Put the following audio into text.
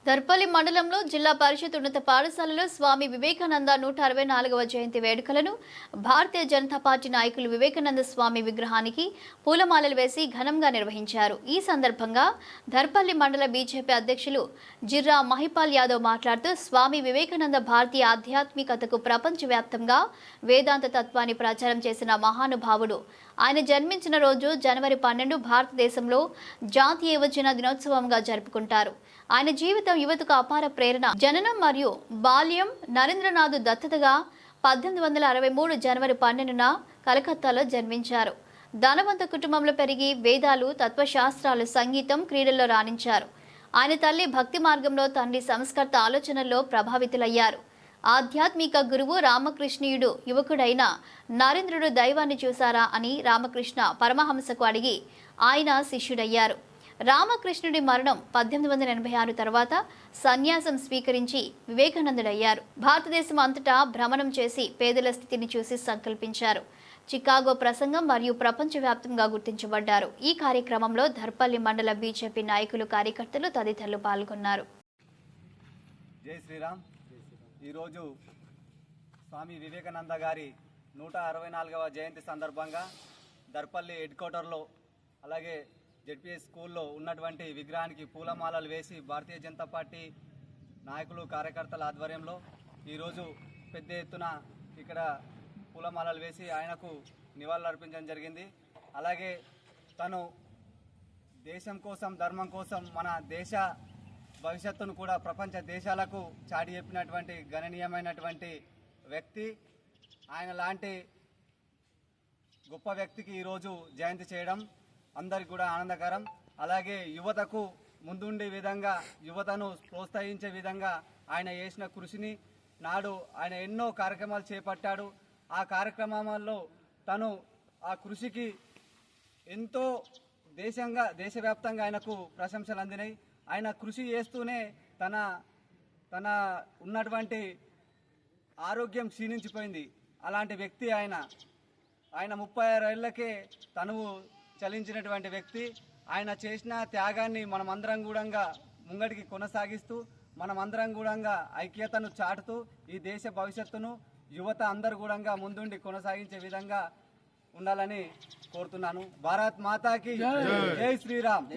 దర్పల్లి మండలంలో జిల్లా పరిషత్ ఉన్నత పాఠశాలలో స్వామి వివేకానంద 164వ జయంతి వేడుకలను భారతీయ జనతా పార్టీ నాయకులు వివేకానంద స్వామి విగ్రహానికి పూలమాలలు వేసి ఘనంగా నిర్వహించారు. ఈ సందర్భంగా దర్పల్లి మండల బీజేపీ అధ్యక్షులు జిర్రా మహిపాల్ యాదవ్ మాట్లాడుతూ స్వామి వివేకానంద భారతీయ ఆధ్యాత్మికతకు ప్రపంచవ్యాప్తంగా వేదాంత తత్వాన్ని ప్రచారం చేసిన మహానుభావుడు. ఆయన జన్మించిన రోజు జనవరి 12 భారతదేశంలో జాతీయ యువజన దినోత్సవంగా జరుపుకుంటారు. ఆయన జీవితం యువతకు అపార ప్రేరణ. జననం మరియు బాల్యం నరేంద్రనాథ్ దత్తతగా 1863 జనవరి 12న కలకత్తాలో జన్మించారు. ధనవంత కుటుంబంలో పెరిగి వేదాలు, తత్వశాస్త్రాలు, సంగీతం, క్రీడల్లో రాణించారు. ఆయన తల్లి భక్తి మార్గంలో, తండ్రి సంస్కర్త ఆలోచనల్లో ప్రభావితులయ్యారు. ఆధ్యాత్మిక గురువు రామకృష్ణీయుడు యువకుడైన నరేంద్రుడు దైవాన్ని చూశారా అని రామకృష్ణ పరమహంసకు అడిగి ఆయన శిష్యుడయ్యారు. రామకృష్ణుడి మరణం 1886 తర్వాత సన్యాసం స్వీకరించి వివేకానందుడయ్యారు. భారతదేశం అంతటా భ్రమణం చేసి పేదల స్థితిని చూసి సంకల్పించారు. చికాగో ప్రసంగం మరియు ప్రపంచవ్యాప్తంగా గుర్తించబడ్డారు. ఈ కార్యక్రమంలో దర్పల్లి మండల బీజేపీ నాయకులు, కార్యకర్తలు తదితరులు పాల్గొన్నారు. జై శ్రీరామ్. ఈరోజు స్వామి వివేకానంద గారి 164వ జయంతి సందర్భంగా దర్పల్లి హెడ్ క్వార్టర్లో అలాగే జెడ్పీఎస్ స్కూల్లో ఉన్నటువంటి విగ్రహానికి పూలమాలలు వేసి భారతీయ జనతా పార్టీ నాయకులు, కార్యకర్తల ఆధ్వర్యంలో ఈరోజు పెద్ద ఎత్తున ఇక్కడ పూలమాలలు వేసి ఆయనకు నివాళులు అర్పించడం జరిగింది. అలాగే తను దేశం కోసం, ధర్మం కోసం, మన దేశ భవిష్యత్తును కూడా ప్రపంచ దేశాలకు చాటి చెప్పినటువంటి గణనీయమైనటువంటి వ్యక్తి. ఆయన లాంటి గొప్ప వ్యక్తికి ఈరోజు జయంతి చేయడం అందరికి కూడా ఆనందకరం. అలాగే యువతకు ముందుండే విధంగా, యువతను ప్రోత్సహించే విధంగా ఆయన చేసిన కృషిని నాడు ఆయన ఎన్నో కార్యక్రమాలు చేపట్టాడు. ఆ కార్యక్రమాల్లో తను ఆ కృషికి ఎంతో దేశవ్యాప్తంగా ఆయనకు ప్రశంసలు అందినాయి. ఆయన కృషి చేస్తూనే తన ఉన్నటువంటి ఆరోగ్యం క్షీణించిపోయింది. అలాంటి వ్యక్తి ఆయన 36 ఏళ్లకే తను చలించినటువంటి వ్యక్తి. ఆయన చేసిన త్యాగాన్ని మనమందరం కూడా ముంగడికి కొనసాగిస్తూ, మనమందరం కూడా ఐక్యతను చాటుతూ ఈ దేశ భవిష్యత్తును యువత అందరూ కూడా ముందుండి కొనసాగించే విధంగా ఉండాలని కోరుతున్నాను. భారత్ మాతాకి జై శ్రీరామ్.